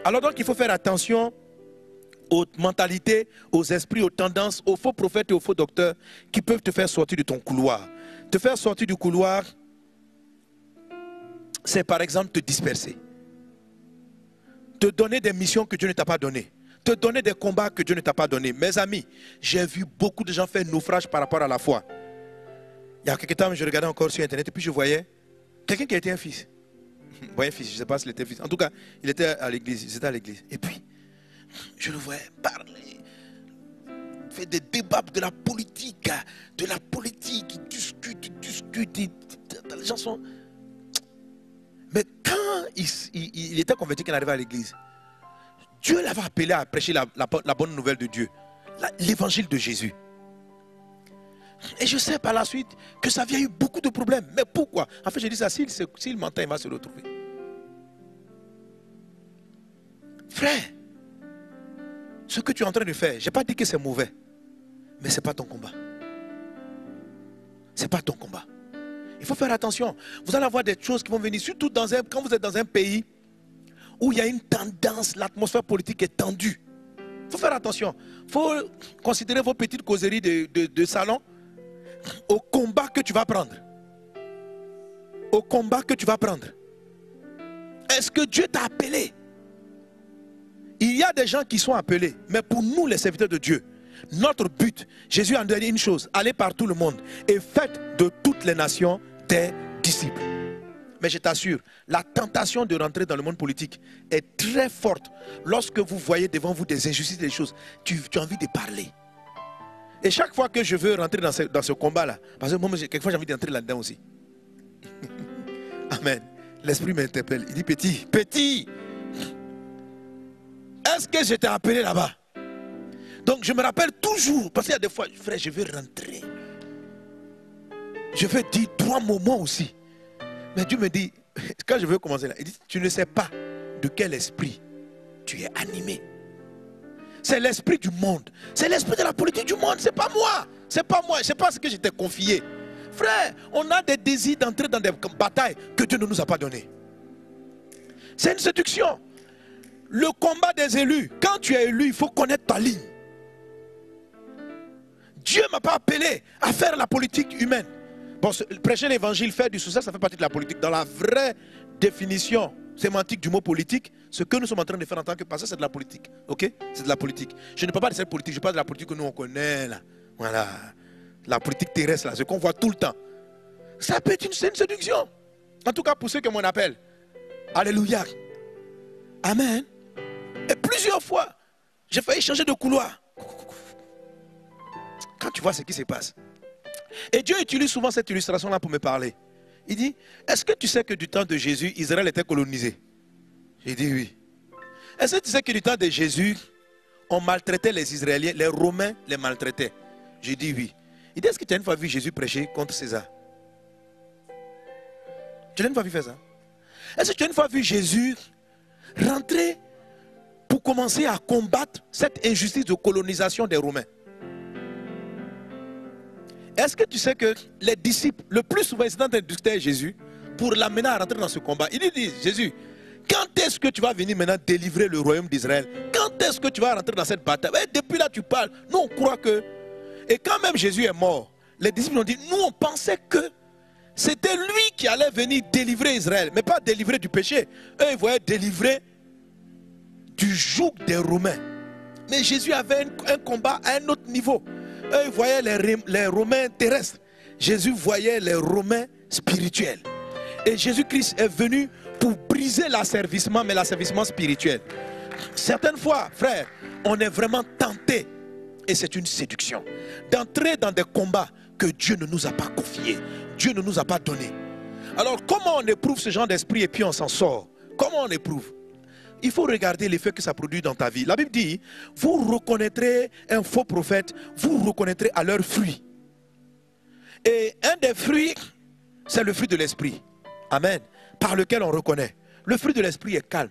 Alors donc, il faut faire attention aux mentalités, aux esprits, aux tendances, aux faux prophètes et aux faux docteurs qui peuvent te faire sortir de ton couloir. Te faire sortir du couloir, c'est par exemple te disperser. Te donner des missions que Dieu ne t'a pas données. Te donner des combats que Dieu ne t'a pas donnés. Mes amis, j'ai vu beaucoup de gens faire naufrage par rapport à la foi. Il y a quelques temps, je regardais encore sur Internet et puis je voyais quelqu'un qui était un fils. Bon, un fils, je ne sais pas s'il était fils. En tout cas, il était à l'église. À l'église. Et puis, je le voyais parler, faire des débats de la politique. Il discute. Les gens sont... Mais quand il était converti qu'il arrivait à l'église, Dieu l'avait appelé à prêcher la bonne nouvelle de Dieu, l'évangile de Jésus. Et je sais par la suite que ça avait eu beaucoup de problèmes. Mais pourquoi? En fait, je dis ça, s'il mentait, il va se retrouver. Frère, ce que tu es en train de faire, je n'ai pas dit que c'est mauvais, mais ce n'est pas ton combat. Ce n'est pas ton combat. Il faut faire attention. Vous allez avoir des choses qui vont venir, surtout quand vous êtes dans un pays où il y a une tendance, l'atmosphère politique est tendue. Il faut faire attention. Il faut considérer vos petites causeries de salon au combat que tu vas prendre. Au combat que tu vas prendre. Est-ce que Dieu t'a appelé? Il y a des gens qui sont appelés, mais pour nous les serviteurs de Dieu, notre but, Jésus a dit une chose, allez par tout le monde et faites de toutes les nations des disciples. Mais je t'assure, la tentation de rentrer dans le monde politique est très forte. Lorsque vous voyez devant vous des injustices, des choses, tu as envie de parler. Et chaque fois que je veux rentrer dans ce combat-là, parce que moi, quelquefois j'ai envie d'entrer là-dedans aussi. Amen. L'Esprit m'interpelle. Il dit, petit, est-ce que je t'ai appelé là-bas? Donc je me rappelle toujours, parce qu'il y a des fois, frère, je veux rentrer. Je veux dire 3 moments aussi. Mais Dieu me dit, quand je veux commencer là, il dit, tu ne sais pas de quel esprit tu es animé. C'est l'esprit du monde. C'est l'esprit de la politique du monde. C'est pas moi. C'est pas moi. C'est pas ce que je t'ai confié. Frère, on a des désirs d'entrer dans des batailles que Dieu ne nous a pas données. C'est une séduction. Le combat des élus. Quand tu es élu, il faut connaître ta ligne. Dieu ne m'a pas appelé à faire la politique humaine. Bon, prêcher l'évangile, faire du social, ça fait partie de la politique. Dans la vraie définition sémantique du mot politique, ce que nous sommes en train de faire en tant que pasteur, c'est de la politique. Ok? C'est de la politique. Je ne parle pas de cette politique, je parle de la politique que nous on connaît là. Voilà. La politique terrestre là, ce qu'on voit tout le temps. Ça peut être une séduction. En tout cas, pour ceux qui m'en appellent. Alléluia. Amen. Et plusieurs fois, j'ai failli changer de couloir. Quand tu vois ce qui se passe. Et Dieu utilise souvent cette illustration-là pour me parler. Il dit, est-ce que tu sais que du temps de Jésus, Israël était colonisé? J'ai dit oui. Est-ce que tu sais que du temps de Jésus, on maltraitait les Israéliens, les Romains les maltraitaient? J'ai dit oui. Il dit, est-ce que tu as une fois vu Jésus prêcher contre César? Tu as une fois vu faire ça? Est-ce que tu as une fois vu Jésus rentrer pour commencer à combattre cette injustice de colonisation des Romains? Est-ce que tu sais que les disciples, le plus souvent, ils sont en train de discuter avec Jésus pour l'amener à rentrer dans ce combat? Ils lui disent, Jésus, quand est-ce que tu vas venir maintenant délivrer le royaume d'Israël? Quand est-ce que tu vas rentrer dans cette bataille? Et depuis là, tu parles. Nous, on croit que... Et quand même Jésus est mort, les disciples ont dit, nous, on pensait que c'était lui qui allait venir délivrer Israël, mais pas délivrer du péché. Eux, ils voyaient délivrer du joug des Romains. Mais Jésus avait un combat à un autre niveau. Eux, ils voyaient les Romains terrestres. Jésus voyait les Romains spirituels. Et Jésus-Christ est venu pour briser l'asservissement, mais l'asservissement spirituel. Certaines fois, frère, on est vraiment tenté, et c'est une séduction, d'entrer dans des combats que Dieu ne nous a pas confiés. Dieu ne nous a pas donnés. Alors, comment on éprouve ce genre d'esprit et puis on s'en sort? Comment on éprouve? Il faut regarder l'effet que ça produit dans ta vie. La Bible dit, vous reconnaîtrez un faux prophète, vous reconnaîtrez à leurs fruits. Et un des fruits, c'est le fruit de l'esprit. Amen. Par lequel on reconnaît. Le fruit de l'esprit est calme.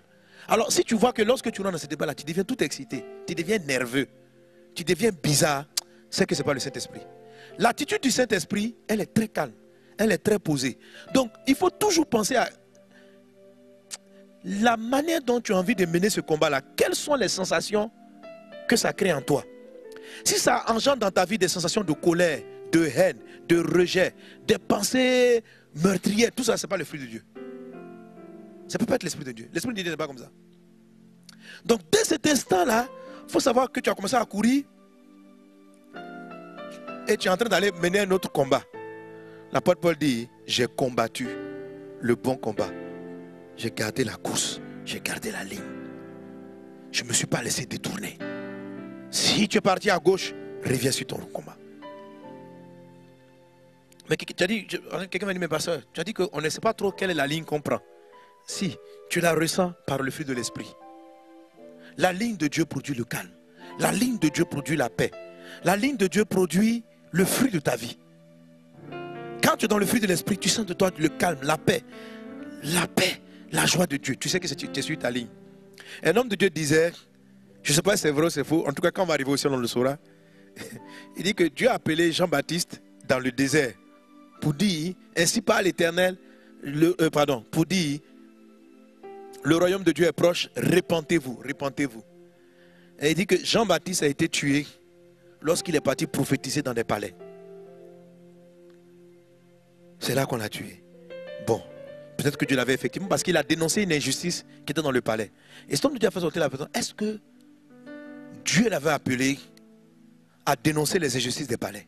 Alors si tu vois que lorsque tu rentres dans ce débat-là, tu deviens tout excité, tu deviens nerveux, tu deviens bizarre, c'est que ce n'est pas le Saint-Esprit. L'attitude du Saint-Esprit, elle est très calme, elle est très posée. Donc il faut toujours penser à... la manière dont tu as envie de mener ce combat-là, quelles sont les sensations que ça crée en toi? Si ça engendre dans ta vie des sensations de colère, de haine, de rejet, des pensées meurtrières, tout ça, ce n'est pas le fruit de Dieu. Ça ne peut pas être l'Esprit de Dieu. L'Esprit de Dieu n'est pas comme ça. Donc, dès cet instant-là, il faut savoir que tu as commencé à courir et tu es en train d'aller mener un autre combat. L'apôtre Paul dit, j'ai combattu le bon combat. J'ai gardé la course. J'ai gardé la ligne. Je ne me suis pas laissé détourner. Si tu es parti à gauche, reviens sur ton combat. Mais tu as dit, quelqu'un m'a dit, mais pasteur, tu as dit qu'on ne sait pas trop quelle est la ligne qu'on prend. Si, tu la ressens par le fruit de l'esprit. La ligne de Dieu produit le calme. La ligne de Dieu produit la paix. La ligne de Dieu produit le fruit de ta vie. Quand tu es dans le fruit de l'esprit, tu sens de toi le calme, la paix, la joie de Dieu. Tu sais que tu es sur ta ligne. Un homme de Dieu disait, je ne sais pas si c'est vrai ou c'est faux, en tout cas quand on va arriver au ciel on le saura. Il dit que Dieu a appelé Jean-Baptiste dans le désert pour dire, ainsi par l'Éternel, pour dire, le royaume de Dieu est proche, répentez-vous, répentez-vous. Et il dit que Jean-Baptiste a été tué lorsqu'il est parti prophétiser dans des palais. C'est là qu'on l'a tué. Bon, peut-être que Dieu l'avait effectivement, parce qu'il a dénoncé une injustice qui était dans le palais. Et cet homme de Dieu a fait sortir la personne. Est-ce que Dieu l'avait appelé à dénoncer les injustices des palais?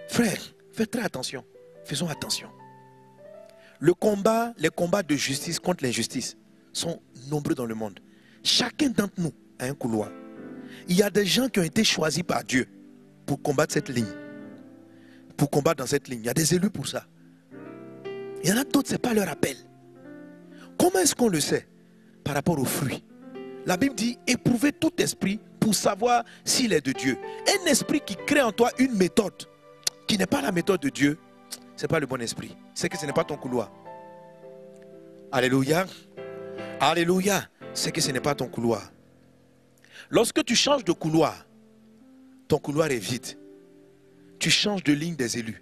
Frère, faites très attention. Faisons attention. Les combats de justice contre l'injustice sont nombreux dans le monde. Chacun d'entre nous a un couloir. Il y a des gens qui ont été choisis par Dieu pour combattre cette ligne. Pour combattre dans cette ligne. Il y a des élus pour ça. Il y en a d'autres, ce n'est pas leur appel. Comment est-ce qu'on le sait? Par rapport aux fruits. La Bible dit, éprouvez tout esprit pour savoir s'il est de Dieu. Un esprit qui crée en toi une méthode qui n'est pas la méthode de Dieu, ce n'est pas le bon esprit. C'est que ce n'est pas ton couloir. Alléluia. Alléluia. C'est que ce n'est pas ton couloir. Lorsque tu changes de couloir, ton couloir est vide. Tu changes de ligne des élus.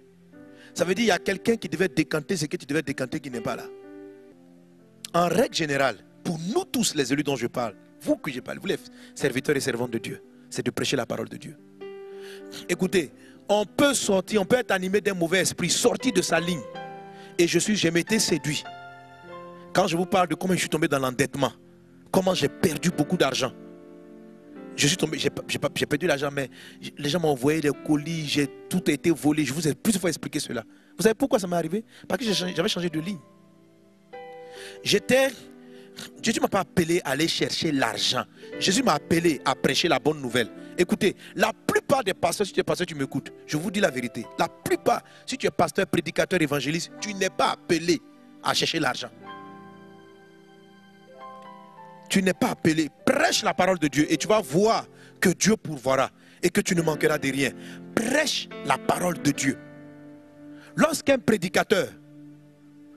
Ça veut dire qu'il y a quelqu'un qui devait décanter ce que tu devais décanter qui n'est pas là. En règle générale, pour nous tous les élus dont je parle, vous que je parle, vous les serviteurs et servantes de Dieu, c'est de prêcher la parole de Dieu. Écoutez, on peut sortir, on peut être animé d'un mauvais esprit, sortir de sa ligne. Et je m'étais séduit. Quand je vous parle de comment je suis tombé dans l'endettement, comment j'ai perdu beaucoup d'argent. Je suis tombé, j'ai perdu l'argent, mais les gens m'ont envoyé des colis, tout a été volé. Je vous ai plusieurs fois expliqué cela. Vous savez pourquoi ça m'est arrivé? Parce que j'avais changé de ligne. Jésus ne m'a pas appelé à aller chercher l'argent. Jésus m'a appelé à prêcher la bonne nouvelle. Écoutez, la plupart des pasteurs, si tu es pasteur, tu m'écoutes. Je vous dis la vérité. La plupart, si tu es pasteur, prédicateur, évangéliste, tu n'es pas appelé à chercher l'argent. Tu n'es pas appelé. Prêche la parole de Dieu et tu vas voir que Dieu pourvoira et que tu ne manqueras de rien. Prêche la parole de Dieu. Lorsqu'un prédicateur,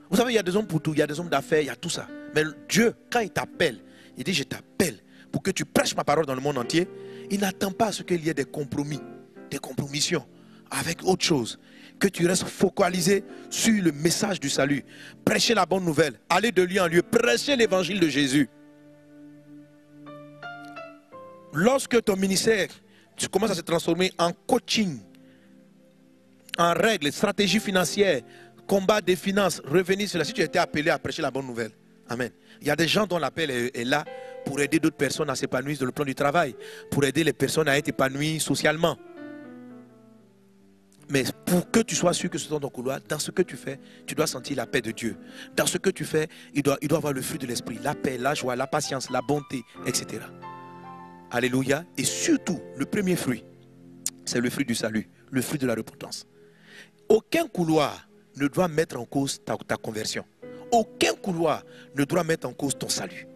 vous savez, il y a des hommes pour tout, il y a des hommes d'affaires, il y a tout ça. Mais Dieu, quand il t'appelle, il dit, je t'appelle pour que tu prêches ma parole dans le monde entier. Il n'attend pas à ce qu'il y ait des compromis, des compromissions avec autre chose. Que tu restes focalisé sur le message du salut. Prêcher la bonne nouvelle, aller de lieu en lieu, prêcher l'évangile de Jésus. Lorsque ton ministère, tu commences à se transformer en coaching, en règles, stratégie financière, combat des finances, revenir sur la si tu as été appelé à prêcher la bonne nouvelle. Amen. Il y a des gens dont l'appel est là pour aider d'autres personnes à s'épanouir sur le plan du travail, pour aider les personnes à être épanouies socialement. Mais pour que tu sois sûr que ce soit ton couloir, dans ce que tu fais, tu dois sentir la paix de Dieu. Dans ce que tu fais, il doit avoir le fruit de l'esprit, la paix, la joie, la patience, la bonté, etc. Alléluia. Et surtout, le premier fruit, c'est le fruit du salut, le fruit de la repentance. Aucun couloir ne doit mettre en cause ta conversion. Aucun couloir ne doit mettre en cause ton salut.